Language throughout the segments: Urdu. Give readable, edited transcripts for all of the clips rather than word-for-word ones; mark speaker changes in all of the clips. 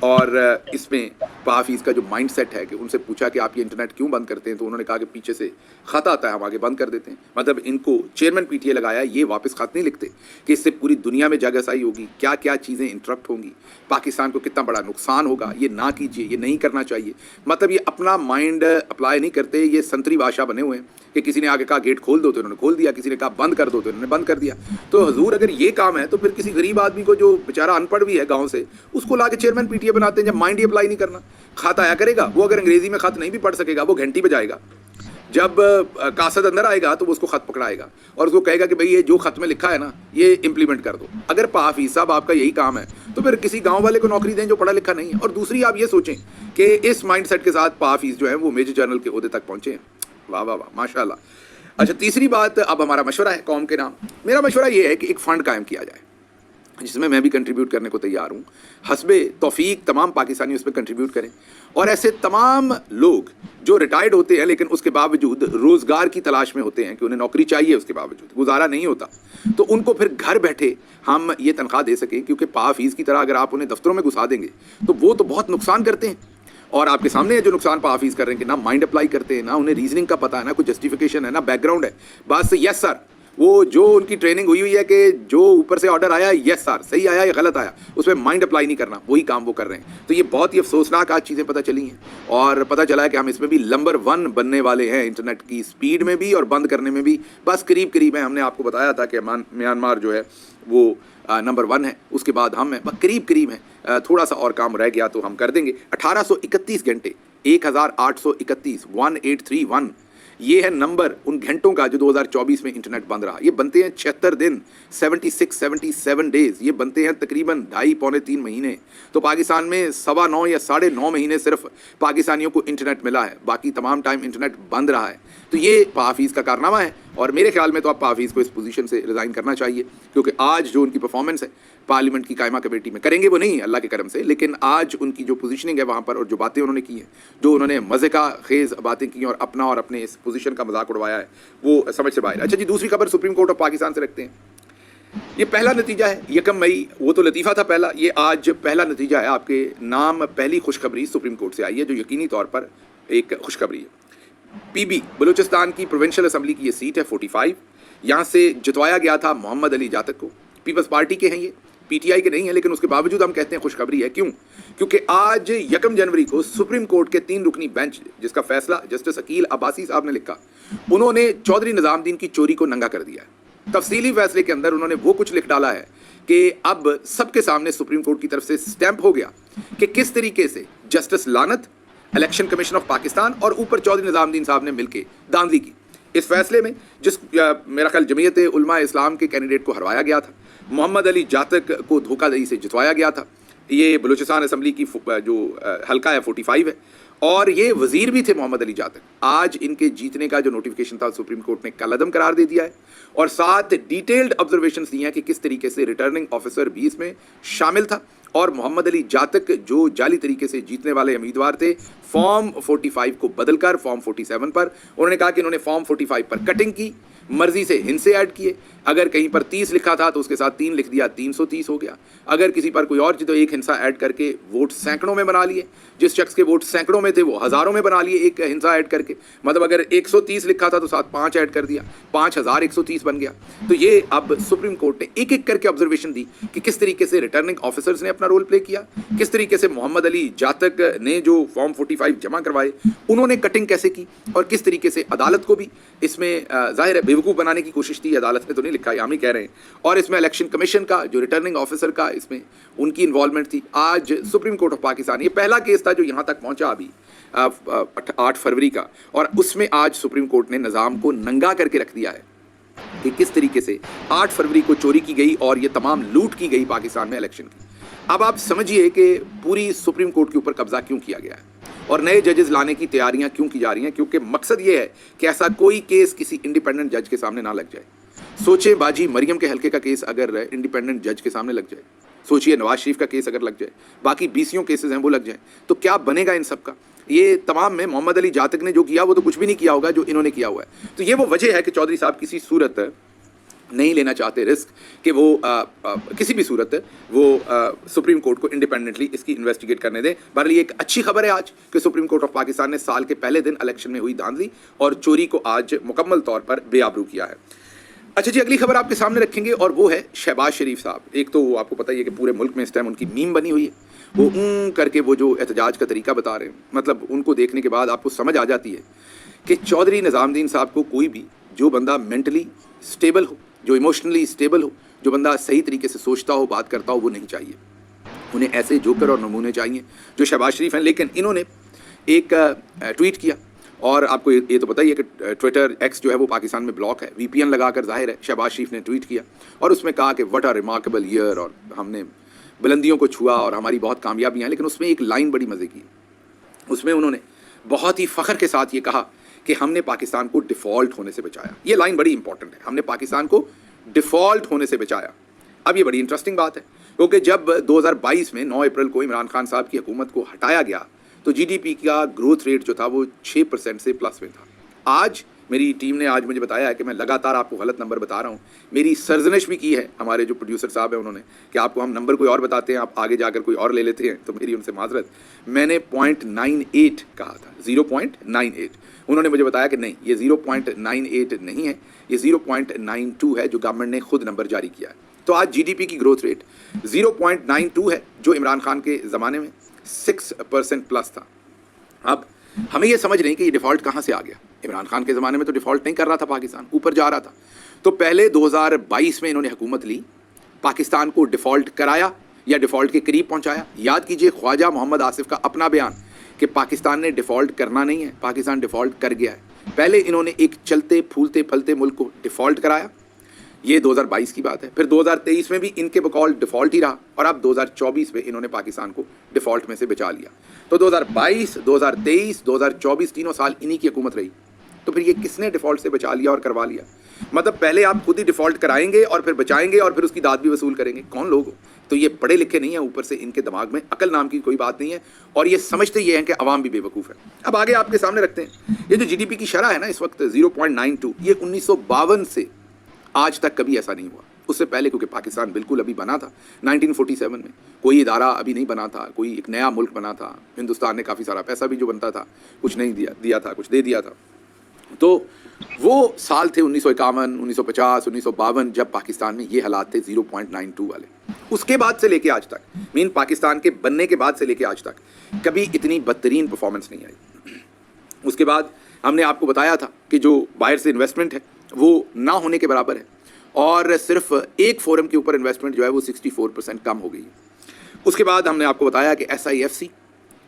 Speaker 1: اور اس میں حافظ کا جو مائنڈ سیٹ ہے کہ ان سے پوچھا کہ آپ یہ انٹرنیٹ کیوں بند کرتے ہیں، تو انہوں نے کہا کہ پیچھے سے خط آتا ہے، ہم آگے بند کر دیتے ہیں. مطلب ان کو چیئرمین پی ٹی اے لگایا، یہ واپس خط نہیں لکھتے کہ اس سے پوری دنیا میں جگہسائی ہوگی، کیا کیا چیزیں انٹرپٹ ہوں گی، پاکستان کو کتنا بڑا نقصان ہوگا، یہ نہ کیجیے، یہ نہیں کرنا چاہیے. مطلب یہ اپنا مائنڈ اپلائی نہیں کرتے، یہ سنتری بادشاہ بنے ہوئے ہیں کہ کسی نے آگے کہا گیٹ کھول دو تو انہوں نے کھول دیا، کسی نے کہا بند کر دو تو انہوں نے بند کر دیا. تو حضور اگر یہ کام ہے تو پھر کسی غریب آدمی کو جو بیچارہ ان پڑھ بھی ہے گاؤں سے، اس کو لا کے چیئرمین پی ٹی اے بناتے ہیں جب مائنڈ ہی اپلائی نہیں کرنا. خط آیا کرے گا، وہ اگر انگریزی میں خط نہیں بھی پڑھ سکے گا وہ گھنٹی بجائے گا. جب قاصد اندر آئے گا تو وہ اس کو خط پکڑائے گا اور اس کو کہے گا کہ بھئی یہ جو خط میں لکھا ہے نا یہ امپلیمنٹ کر دو. اگر حافظ صاحب آپ کا یہی کام ہے تو پھر کسی گاؤں والے کو نوکری دیں جو پڑھا لکھا نہیں ہے. اور دوسری آپ یہ سوچیں کہ اس مائنڈ سیٹ کے ساتھ حافظ جو ہیں وہ میجر جنرل کے عہدے تک پہنچے ہیں. واہ واہ واہ، ماشاء اللہ. اچھا، تیسری بات، اب ہمارا مشورہ ہے قوم کے نام. میرا مشورہ یہ ہے کہ ایک فنڈ قائم کیا جائے جس میں بھی کنٹریبیوٹ کرنے کو تیار ہوں. حسب توفیق تمام پاکستانی اس پہ کنٹریبیوٹ کریں، اور ایسے تمام لوگ جو ریٹائرڈ ہوتے ہیں لیکن اس کے باوجود روزگار کی تلاش میں ہوتے ہیں کہ انہیں نوکری چاہیے، اس کے باوجود گزارا نہیں ہوتا، تو ان کو پھر گھر بیٹھے ہم یہ تنخواہ دے سکیں. کیونکہ حافظ کی طرح اگر آپ انہیں دفتروں میں گھسا دیں گے تو وہ تو بہت نقصان کرتے ہیں، اور آپ کے سامنے ہے جو نقصان حافظ کر رہے ہیں کہ نہ مائنڈ اپلائی کرتے ہیں، نہ انہیں ریزننگ کا پتہ ہے، نہ کوئی جسٹیفیکیشن ہے، نہ بیک گراؤنڈ ہے. بس یس سر، وہ جو ان کی ٹریننگ ہوئی ہے کہ جو اوپر سے آرڈر آیا یس سر صحیح آیا یا غلط آیا، اس میں مائنڈ اپلائی نہیں کرنا، وہی کام وہ کر رہے ہیں. تو یہ بہت ہی افسوسناک آج چیزیں پتہ چلی ہیں، اور پتہ چلا ہے کہ ہم اس میں بھی نمبر 1 بننے والے ہیں، انٹرنیٹ کی سپیڈ میں بھی اور بند کرنے میں بھی. بس قریب قریب ہیں. ہم نے آپ کو بتایا تھا کہ میانمار جو ہے وہ نمبر 1 ہے، اس کے بعد ہم ہیں، بس قریب قریب ہیں. تھوڑا سا اور کام رہ گیا تو ہم کر دیں گے. 1831 گھنٹے، 1831 1831 یہ ہے نمبر ان گھنٹوں کا جو 2024 میں انٹرنیٹ بند رہا. یہ بنتے ہیں 76 دن، 77 ڈیز، یہ بنتے ہیں تقریباً 2.5-3 مہینے. تو پاکستان میں 9.25 یا 9.5 مہینے صرف پاکستانیوں کو انٹرنیٹ ملا ہے، باقی تمام ٹائم انٹرنیٹ بند رہا ہے. تو یہ حافظ کا کارنامہ ہے، اور میرے خیال میں تو اب حافظ کو اس پوزیشن سے ریزائن کرنا چاہیے. کیونکہ آج جو ان کی پرفارمنس ہے پارلیمنٹ کی قائمہ کمیٹی میں، کریں گے وہ نہیں اللہ کے کرم سے، لیکن آج ان کی جو پوزیشننگ ہے وہاں پر اور جو باتیں انہوں نے کی ہیں، جو انہوں نے مزے کا خیز باتیں کی اور اپنا اور اپنے اس پوزیشن کا مذاق اڑوایا ہے، وہ سمجھ سے باہر. اچھا جی، دوسری خبر سپریم کورٹ آف پاکستان سے رکھتے ہیں. یہ پہلا نتیجہ ہے 1 مئی، وہ تو لطیفہ تھا پہلا، یہ آج پہلا نتیجہ ہے. آپ کے نام پہلی خوشخبری سپریم کورٹ سے آئی ہے جو یقینی طور پر ایک خوشخبری ہے. پی بی بلوچستان کی پروونشل اسمبلی کی یہ سیٹ ہے 45، یہاں سے جتوایا گیا تھا محمد علی جاتک کو. پیپلز پارٹی کے ہیں، یہ پی ٹی آئی کے نہیں ہیں، لیکن اس کے باوجود ہم کہتے ہیں خوشخبری ہے. کیوں؟ کیونکہ آج 1 جنوری کو سپریم کورٹ کے 3 رکنی بینچ، جس کا فیصلہ جسٹس عقیل عباسی صاحب نے لکھا، انہوں نے چودھری نظام الدین کی چوری کو ننگا کر دیا ہے. تفصیلی فیصلے کے اندر انہوں نے وہ کچھ لکھ ڈالا ہے کہ اب سب کے سامنے سپریم کورٹ کی طرف سے سٹیمپ ہو گیا کہ کس طریقے سے جسٹس لانت، الیکشن کمیشن آف پاکستان اور اوپر چودھری نظام الدین صاحب نے مل کے داندلی کی. اس فیصلے میں جس میرا خیال جمعیت علماء اسلام کے کینڈیڈیٹ کو ہروایا گیا تھا، محمد علی جاتک کو دھوکہ دہی سے جتوایا گیا تھا. یہ بلوچستان اسمبلی کی جو حلقہ ہے 45 ہے، اور یہ وزیر بھی تھے محمد علی جاتک. آج ان کے جیتنے کا جو نوٹیفیکیشن تھا سپریم کورٹ نے کل عدم قرار دے دیا ہے، اور ساتھ ڈیٹیلڈ آبزرویشنز دی ہیں کہ کس طریقے سے ریٹرننگ آفیسر بھی اس میں شامل تھا، اور محمد علی جاتک جو جعلی طریقے سے جیتنے والے امیدوار تھے، فارم 45 کو بدل کر فارم 47 پر، انہوں نے کہا کہ انہوں نے فارم 45 پر کٹنگ کی، مرضی سے ہنسے ایڈ کیے. اگر کہیں پر 30 لکھا تھا تو اس کے ساتھ 3 لکھ دیا، 330 ہو گیا. اگر کسی پر کوئی اور چیز تو ایک ہنسا ایڈ کر کے ووٹ سینکڑوں میں بنا لیے. جس شخص کے ووٹ سینکڑوں میں تھے وہ ہزاروں میں بنا لیے ایک ہنسا ایڈ کر کے. مطلب اگر 130 لکھا تھا تو ساتھ 5 ایڈ کر دیا، 5130 بن گیا. تو یہ اب سپریم کورٹ نے ایک ایک کر کے آبزرویشن دی کہ کس طریقے سے ریٹرننگ آفیسرز نے اپنا رول پلے کیا، کس طریقے سے محمد علی جاتک نے جو فارم 45 جمع کروائے انہوں نے کٹنگ کیسے کی، اور کس طریقے سے عدالت کو بھی اس میں ظاہر ہے بیوقوف بنانے کی کوشش تھی. عدالت نے تو نہیں لکھا، ہم ہی کہہ رہے ہیں. اور اس میں الیکشن کمیشن کا جو ریٹرننگ آفیسر کا اس میں ان کی انوالومنٹ تھی. آج سپریم کورٹ آف پاکستان، یہ پہلا کیس تھا جو یہاں تک پہنچا ابھی 8 فروری کا، اور اس میں آج سپریم کورٹ نے نظام کو ننگا کر کے رکھ دیا ہے کہ کس طریقے سے 8 فروری کو چوری کی گئی اور یہ تمام لوٹ کی گئی پاکستان میں الیکشن کی. اب آپ سمجھیے کہ پوری سپریم کورٹ کے اوپر قبضہ کیوں کیا گیا ہے اور نئے ججز لانے کی تیاریاں کیوں کی جا رہی ہیں. کیونکہ مقصد یہ ہے کہ ایسا کوئی کیس کسی انڈیپینڈنٹ جج کے سامنے نہ لگ جائے. سوچیں باجی مریم کے حلقے کا کیس اگر انڈیپینڈنٹ جج کے سامنے لگ جائے، سوچئے نواز شریف کا کیس اگر لگ جائے، باقی 20 کیسز ہیں وہ لگ جائیں، تو کیا بنے گا ان سب کا. یہ تمام میں محمد علی جاتک نے جو کیا وہ تو کچھ بھی نہیں کیا ہوگا جو انہوں نے کیا ہوا ہے. تو یہ وہ وجہ ہے کہ چودھری صاحب کسی صورت نہیں لینا چاہتے رسک کہ وہ کسی بھی صورت وہ سپریم کورٹ کو انڈیپینڈنٹلی اس کی انویسٹیگیٹ کرنے دیں. بہرحال یہ ایک اچھی خبر ہے آج کہ سپریم کورٹ آف پاکستان نے سال کے پہلے دن الیکشن میں ہوئی دھاندلی اور چوری کو آج مکمل طور پر بے آبرو کیا ہے. اچھا جی، اگلی خبر آپ کے سامنے رکھیں گے اور وہ ہے شہباز شریف صاحب. ایک تو آپ کو پتہ ہی ہے کہ پورے ملک میں اس ٹائم ان کی میم بنی ہوئی ہے. وہ کر کے وہ جو احتجاج کا طریقہ بتا رہے ہیں، مطلب ان کو دیکھنے کے بعد آپ کو سمجھ آ جاتی ہے کہ چودھری نظام الدین صاحب کو کوئی بھی جو بندہ مینٹلی اسٹیبل ہو، جو ایموشنلی اسٹیبل ہو، جو بندہ صحیح طریقے سے سوچتا ہو، بات کرتا ہو، وہ نہیں چاہیے. انہیں ایسے جوکر اور نمونے چاہیے جو شہباز شریف ہیں. لیکن انہوں نے ایک ٹویٹ کیا، اور آپ کو یہ تو پتہ ہی ہے کہ ٹویٹر ایکس جو ہے وہ پاکستان میں بلاک ہے، وی پی این لگا کر ظاہر ہے. شہباز شریف نے ٹویٹ کیا اور اس میں کہا کہ وٹ آ ریمارکیبل ایئر، اور ہم نے بلندیوں کو چھوا اور ہماری بہت کامیابیاں ہیں. لیکن اس میں ایک لائن بڑی مزے کی، اس میں انہوں نے بہت ہی فخر کے ساتھ یہ کہا کہ ہم نے پاکستان کو ڈیفالٹ ہونے سے بچایا. یہ لائن بڑی امپورٹنٹ ہے، ہم نے پاکستان کو ڈیفالٹ ہونے سے بچایا. اب یہ بڑی انٹرسٹنگ بات ہے کیونکہ جب 2022 میں 9 اپریل کو عمران خان صاحب کی حکومت کو ہٹایا گیا تو جی ڈی پی کا گروتھ ریٹ جو تھا وہ 6% سے پلس میں تھا. آج میری ٹیم نے آج مجھے بتایا ہے کہ میں لگاتار آپ کو غلط نمبر بتا رہا ہوں. میری سرزنش بھی کی ہے ہمارے جو پروڈیوسر صاحب ہیں انہوں نے کہ آپ کو ہم نمبر کوئی اور بتاتے ہیں، آپ آگے جا کر کوئی اور لے لیتے ہیں، تو میری ان سے معذرت. میں نے 0.98 کہا تھا، 0.98. انہوں نے مجھے بتایا کہ نہیں، یہ 0.98 نہیں ہے، یہ 0.92 ہے جو گورنمنٹ نے خود نمبر جاری کیا ہے. تو آج جی ڈی پی کی گروتھ ریٹ 0.92 ہے جو عمران خان کے زمانے میں 6% پلس تھا. اب ہمیں یہ سمجھ نہیں کہ یہ ڈیفالٹ کہاں سے آ گیا. عمران خان کے زمانے میں تو ڈیفالٹ نہیں کر رہا تھا، پاکستان اوپر جا رہا تھا. تو پہلے 2022 میں انہوں نے حکومت لی، پاکستان کو ڈیفالٹ کرایا یا ڈیفالٹ کے قریب پہنچایا. یاد کیجئے خواجہ محمد آصف کا اپنا بیان کہ پاکستان نے ڈیفالٹ کرنا نہیں ہے، پاکستان ڈیفالٹ کر گیا ہے. پہلے انہوں نے ایک چلتے پھولتے پھلتے ملک کو ڈیفالٹ کرایا، یہ 2022 کی بات ہے. پھر 2023 میں بھی ان کے بقول ڈیفالٹ ہی رہا، اور اب 2024 میں انہوں نے پاکستان کو ڈیفالٹ میں سے بچا لیا. تو 2022 2023 2024 تینوں سال انہی کی حکومت رہی. تو پھر یہ کس نے ڈیفالٹ سے بچا لیا اور کروا لیا؟ مطلب پہلے آپ خود ہی ڈیفالٹ کرائیں گے اور پھر بچائیں گے اور پھر اس کی داد بھی وصول کریں گے. کون لوگ ہو؟ تو یہ پڑھے لکھے نہیں ہیں، اوپر سے ان کے دماغ میں عقل نام کی کوئی بات نہیں ہے، اور یہ سمجھتے یہ ہیں کہ عوام بھی بے وقوف ہے. اب آگے آپ کے سامنے رکھتے ہیں یہ جو جی ڈی پی کی شرح ہے نا اس وقت 0.92، یہ 1952 سے آج تک کبھی ایسا نہیں ہوا. اس سے پہلے کیونکہ پاکستان بالکل ابھی بنا تھا 1947 میں، کوئی ادارہ ابھی نہیں بنا تھا، کوئی ایک نیا ملک بنا تھا. ہندوستان نے کافی سارا پیسہ بھی جو بنتا تھا کچھ نہیں دیا تھا، کچھ دے دیا تھا. تو وہ سال تھے 1951 1950 1952 جب پاکستان میں یہ حالات تھے 0.92 والے. اس کے بعد سے لے کے آج تک، مین پاکستان کے بننے کے بعد سے لے کے آج تک کبھی اتنی بدترین پرفارمنس نہیں آئی. اس کے بعد ہم نے آپ کو بتایا تھا کہ جو باہر سے انویسٹمنٹ ہے وہ نہ ہونے کے برابر ہے، اور صرف ایک فورم کے اوپر انویسٹمنٹ جو ہے وہ 64% کم ہو گئی. اس کے بعد ہم نے آپ کو بتایا کہ SIFC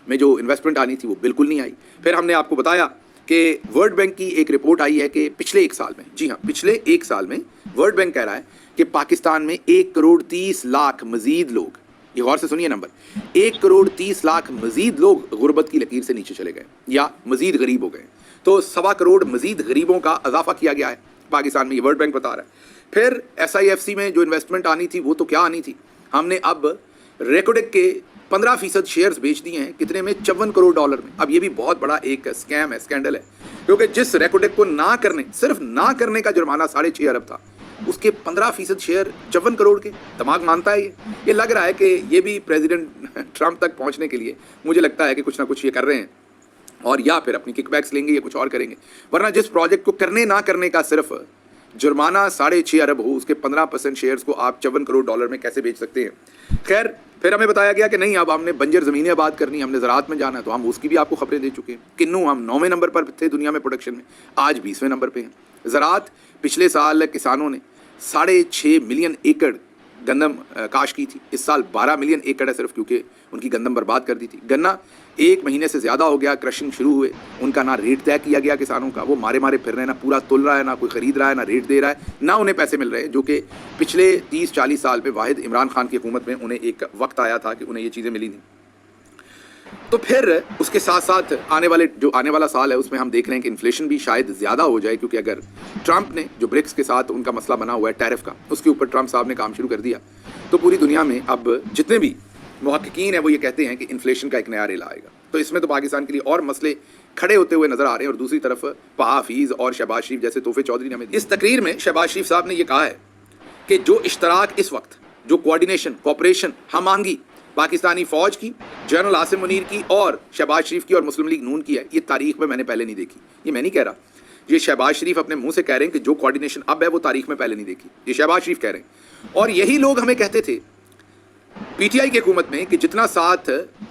Speaker 1: میں جو انویسٹمنٹ آنی تھی وہ بالکل نہیں آئی. پھر ہم نے آپ کو بتایا کہ ورلڈ بینک کی ایک رپورٹ آئی ہے کہ پچھلے ایک سال میں، جی ہاں پچھلے ایک سال میں ورلڈ بینک کہہ رہا ہے کہ پاکستان میں 1,30,00,000 مزید لوگ، یہ غور سے سنیے نمبر، 1,30,00,000 مزید لوگ غربت کی لکیر سے نیچے چلے گئے یا مزید غریب ہو گئے. تو 1.25 کروڑ مزید غریبوں کا اضافہ کیا گیا ہے پاکستان میں، یہ ورلڈ بینک بتا رہا ہے. پھر SIFC میں جو انویسٹمنٹ آنی تھی وہ تو کیا آنی تھی، ہم نے اب ریکوڈک کے 15% شیئرز بیچ دیے ہیں. کتنے میں؟ $54 کروڑ میں. اب یہ بھی بہت بڑا ایک اسکیم ہے، اسکینڈل ہے، کیونکہ جس ریکوڈک کو نہ کرنے، صرف نہ کرنے کا جرمانہ 6.5 ارب تھا، اس کے 15% شیئر 54 کروڑ کے. دماغ مانتا ہے یہ لگ رہا ہے کہ یہ بھی پریزیڈنٹ ٹرمپ تک پہنچنے کے لیے مجھے لگتا ہے کہ کچھ نہ کچھ یہ کر رہے ہیں، اور یا پھر اپنی کک بیکس لیں گے یا کچھ اور کریں گے. ورنہ جس پروجیکٹ کو کرنے نہ کرنے کا صرف جرمانہ 6.5 ارب ہو، اس کے 15% شیئرز کو آپ $54 کروڑ میں کیسے بیچ سکتے ہیں؟ خیر پھر ہمیں بتایا گیا کہ نہیں، اب ہم نے بنجر زمینیں آباد کرنی، ہم نے زراعت میں جانا ہے، تو ہم اس کی بھی آپ کو خبریں دے چکے ہیں. کنو ہم 9ویں نمبر پر تھے دنیا میں پروڈکشن میں، آج 20ویں نمبر پہ ہیں. زراعت پچھلے سال کسانوں نے 6.5 ملین ایکڑ گندم کاشت کی تھی، اس سال 12 ملین ایکڑ ہے صرف، کیونکہ ان کی گندم برباد کر دی تھی. گنا 1 مہینے سے زیادہ ہو گیا کرشنگ شروع ہوئے، ان کا نہ ریٹ طے کیا گیا کسانوں کا، وہ مارے پھر رہے ہیں، نہ پورا تل رہا ہے، نہ کوئی خرید رہا ہے، نہ ریٹ دے رہا ہے، نہ انہیں پیسے مل رہے ہیں، جو کہ پچھلے 30-40 سال میں واحد عمران خان کی حکومت میں انہیں ایک وقت آیا تھا کہ انہیں یہ چیزیں ملی نہیں. تو پھر اس کے ساتھ ساتھ آنے والا سال ہے اس میں ہم دیکھ رہے ہیں کہ انفلیشن بھی شاید زیادہ ہو جائے، کیونکہ اگر ٹرمپ نے جو برکس کے ساتھ ان کا مسئلہ بنا ہوا ہے ٹیرف کا، اس کے اوپر ٹرمپ صاحب نے کام شروع کر دیا، تو پوری دنیا میں اب جتنے بھی محققین ہیں وہ یہ کہتے ہیں کہ انفلیشن کا ایک نیا ریلا آئے گا. تو اس میں تو پاکستان کے لیے اور مسئلے کھڑے ہوتے ہوئے نظر آ رہے ہیں، اور دوسری طرف پا حفیظ اور شہباز شریف جیسے تحفے چودھری نے ہمیں. اس تقریر میں شہباز شریف صاحب نے یہ کہا ہے کہ جو اشتراک اس وقت جو کوارڈینیشن کوپریشن ہم آہنگی پاکستانی فوج کی جنرل عاصم منیر کی اور شہباز شریف کی اور مسلم لیگ نون کی ہے، یہ تاریخ میں نے پہلے نہیں دیکھی. یہ میں نہیں کہہ رہا، یہ شہباز شریف اپنے منہ سے کہہ رہے ہیں کہ جو کوارڈینیشن اب ہے وہ تاریخ میں پہلے نہیں دیکھی. یہ شہباز شریف کہہ رہے ہیں. اور یہی لوگ ہمیں کہتے تھے پی ٹی آئی کی حکومت میں کہ جتنا ساتھ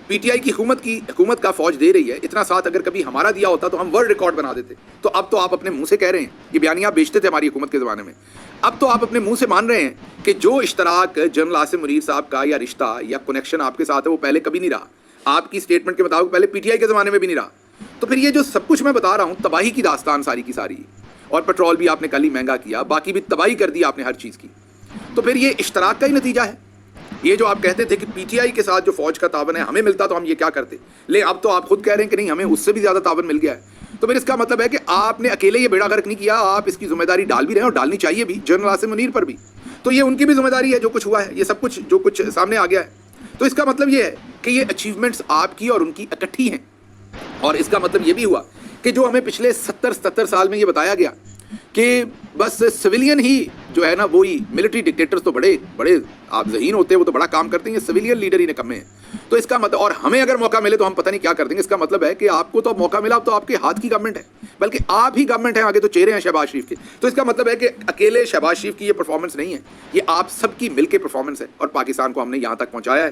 Speaker 1: پی ٹی آئی کی حکومت کا فوج دے رہی ہے اتنا ساتھ اگر کبھی ہمارا دیا ہوتا تو ہم ورلڈ ریکارڈ بنا دیتے. تو اب تو آپ اپنے منہ سے کہہ رہے ہیں، یہ بیانیہ آپ بیچتے تھے ہماری حکومت کے زمانے میں، اب تو آپ اپنے منہ سے مان رہے ہیں کہ جو اشتراک جنرل عاصم منیر صاحب کا یا رشتہ یا کنیکشن آپ کے ساتھ ہے وہ پہلے کبھی نہیں رہا. آپ کی اسٹیٹمنٹ کے مطابق پہلے پی ٹی آئی کے زمانے میں بھی نہیں رہا. تو پھر یہ جو سب کچھ میں بتا رہا ہوں تباہی کی داستان ساری کی ساری، اور پیٹرول بھی آپ نے کل ہی مہنگا کیا، باقی بھی تباہی کر دی آپ نے ہر چیز کی. تو پھر یہ اشتراک کا ہی نتیجہ ہے. یہ جو آپ کہتے تھے کہ پی ٹی آئی کے ساتھ جو فوج کا تعاون ہے ہمیں ملتا تو ہم یہ کیا کرتے، لے اب تو آپ خود کہہ رہے ہیں کہ نہیں ہمیں اس سے بھی زیادہ تعاون مل گیا ہے. تو پھر اس کا مطلب ہے کہ آپ نے اکیلے یہ بیڑا غرق نہیں کیا، آپ اس کی ذمہ داری ڈال بھی رہے ہیں اور ڈالنی چاہیے بھی جنرل عاصم منیر پر بھی. تو یہ ان کی بھی ذمہ داری ہے جو کچھ ہوا ہے، یہ سب کچھ جو کچھ سامنے آ گیا ہے. تو اس کا مطلب یہ ہے کہ یہ اچیومنٹس آپ کی اور ان کی اکٹھی ہیں. اور اس کا مطلب یہ بھی ہوا کہ جو ہمیں پچھلے 70 سال میں یہ بتایا گیا کہ بس سویلین ہی جو ہے نا وہی ملٹری ڈکٹیٹرز تو بڑے آپ ذہین ہوتے ہیں، وہ تو بڑا کام کرتے ہیں، یہ سویلین لیڈر ہی نکمے ہیں. تو اس کا مطلب، اور ہمیں اگر موقع ملے تو ہم پتہ نہیں کیا کر دیں گے. اس کا مطلب ہے کہ آپ کو تو موقع ملا، اب تو آپ کے ہاتھ کی گورنمنٹ ہے، بلکہ آپ ہی گورنمنٹ ہیں، آگے تو چہرے ہیں شہباز شریف کے. تو اس کا مطلب ہے کہ اکیلے شہباز شریف کی یہ پرفارمنس نہیں ہے، یہ آپ سب کی مل کے پرفارمنس ہے، اور پاکستان کو ہم نے یہاں تک پہنچایا ہے.